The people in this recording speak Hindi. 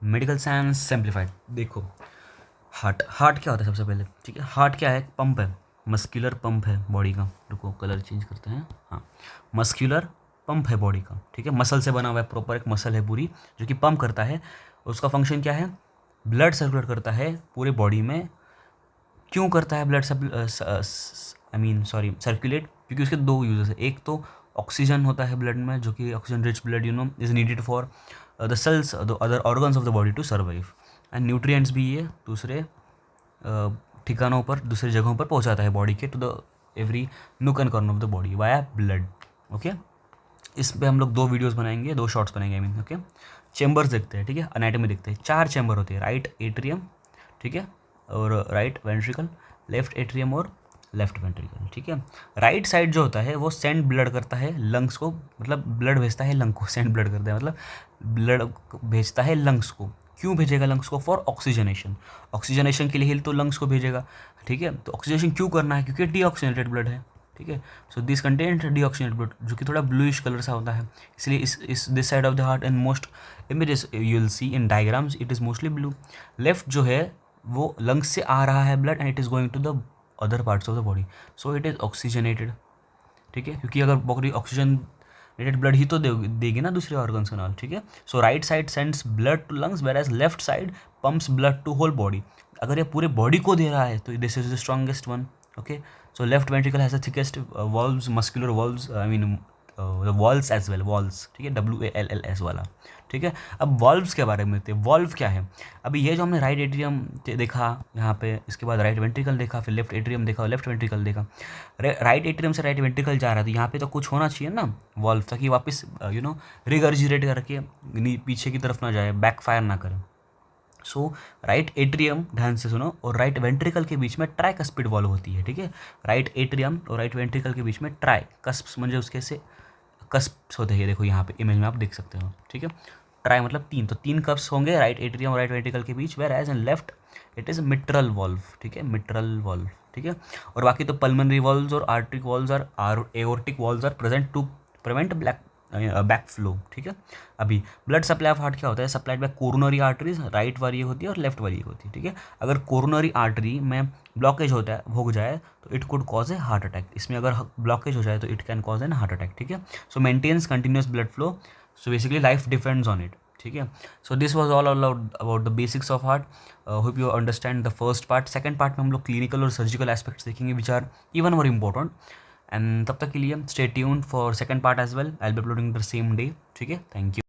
Medical science simplified. देखो, हार्ट हार्ट क्या होता है सबसे पहले, ठीक है। हार्ट क्या है? पंप है, मस्कुलर पंप है बॉडी का। रुको कलर चेंज करते हैं। हाँ, मस्कुलर पंप है बॉडी का, ठीक है। मसल से बना हुआ है, प्रॉपर एक मसल है पूरी जो कि पंप करता है। उसका फंक्शन क्या है? ब्लड सर्कुलेट करता है पूरे बॉडी में। क्यों करता है ब्लड सर्कुलेट? क्योंकि उसके दो यूजेस है। एक तो ऑक्सीजन होता है ब्लड में, जो कि oxygen rich blood is needed for the cells, the other organs of the body to survive. And nutrients भी ये दूसरे ठिकानों पर, दूसरी जगहों पर पहुंचाता है बॉडी के, to the every nook and corner of the body via blood. Okay, इस पे हम लोग दो वीडियोस बनाएंगे, दो शॉर्ट्स बनाएंगे आई मीन। ओके, चेंबर्स देखते हैं, ठीक है। एनाटॉमी देखते हैं। 4 चेंबर होते हैं, राइट एट्रियम, ठीक है, और राइट वेंट्रिकल, लेफ्ट एट्रियम और लेफ्ट वेंट्रिकल, ठीक है। राइट साइड जो होता है वो सेंड ब्लड करता है लंग्स को, मतलब ब्लड भेजता है लंग को। सेंड ब्लड करता है मतलब ब्लड भेजता है लंग्स को। क्यों भेजेगा लंग्स को? For oxygenation. ऑक्सीजनेशन के लिए ही तो लंग्स को भेजेगा, ठीक है। तो ऑक्सीजनेशन क्यों करना है? क्योंकि डीऑक्सीजनेटेड ब्लड है, ठीक है। So this content deoxygenated blood, जो कि थोड़ा ब्लूइश कलर सा होता है, इसलिए इस this side of the heart in most images you will see in diagrams it is mostly blue. Left जो है वो लंग्स से आ रहा है blood and it is going to the other parts of the body, so it is oxygenated, ठीक है। क्योंकि अगर बॉडी ऑक्सीजनेटेड ब्लड ही तो देगी ना दूसरे ऑर्गन्स के नाल, ठीक है। So right side sends blood to lungs whereas left side pumps blood to whole body. अगर ये पूरे बॉडी को दे रहा है तो this is the strongest one. Okay, so left ventricle has the thickest valves, muscular valves, I mean walls as well, walls, ठीक है, WALLS वाला, ठीक है। अब वॉल्व्स के बारे में देखते हैं। वॉल्व क्या है? अभी ये जो हमने राइट एट्रियम देखा यहाँ पे, इसके बाद राइट वेंट्रिकल देखा, फिर लेफ्ट एट्रियम देखा और लेफ्ट वेंट्रिकल देखा। राइट एट्रियम से राइट वेंट्रिकल जा रहा था, यहाँ पे तो कुछ होना चाहिए ना वॉल्व, ताकि वापस रिगर्जिरेट करके पीछे की तरफ ना जाए, बैकफायर ना करे। सो राइट एट्रियम, ध्यान से सुनो, और राइट वेंट्रिकल के बीच में ट्राइकस्पिड वॉल्व होती है, ठीक है। राइट एट्रियम और राइट वेंट्रिकल के बीच में ट्राई कस्प्स, म्हणजे उसके से कस्प्स होते हैं। देखो यहाँ पे इमेज में आप देख सकते हो, ठीक है। ट्राई मतलब तीन, तो 3 कप्स होंगे राइट एट्रियम और राइट वेंट्रिकल के बीच, whereas in left it is mitral valve, ठीक है, मिट्रल वॉल्व, ठीक है। और बाकी तो पल्मनरी वॉल्व्स और aortic valves or aortic valves are present to prevent back flow, ठीक है। अभी ब्लड सप्लाई ऑफ हार्ट क्या होता है? Supplied by coronary arteries, right वाली होती है और लेफ्ट वाली होती है, ठीक है। अगर कोरोनरी आर्टरी में ब्लॉकेज होता है, हो जाए, तो it could cause a heart attack. इसमें अगर ब्लॉकेज हो जाए तो it can cause an heart attack, ठीक है। So maintains continuous blood flow, so basically life depends on it, ठीक है। So this was all about the basics of heart. Hope you understand the first part. Second part में हम लोग क्लिनिकल और सर्जिकल एस्पेक्ट्स देखेंगे which are even more important. And तब तक के लिए stay tuned for second part as well, I will be uploading the same day, ठीक है। Thank you.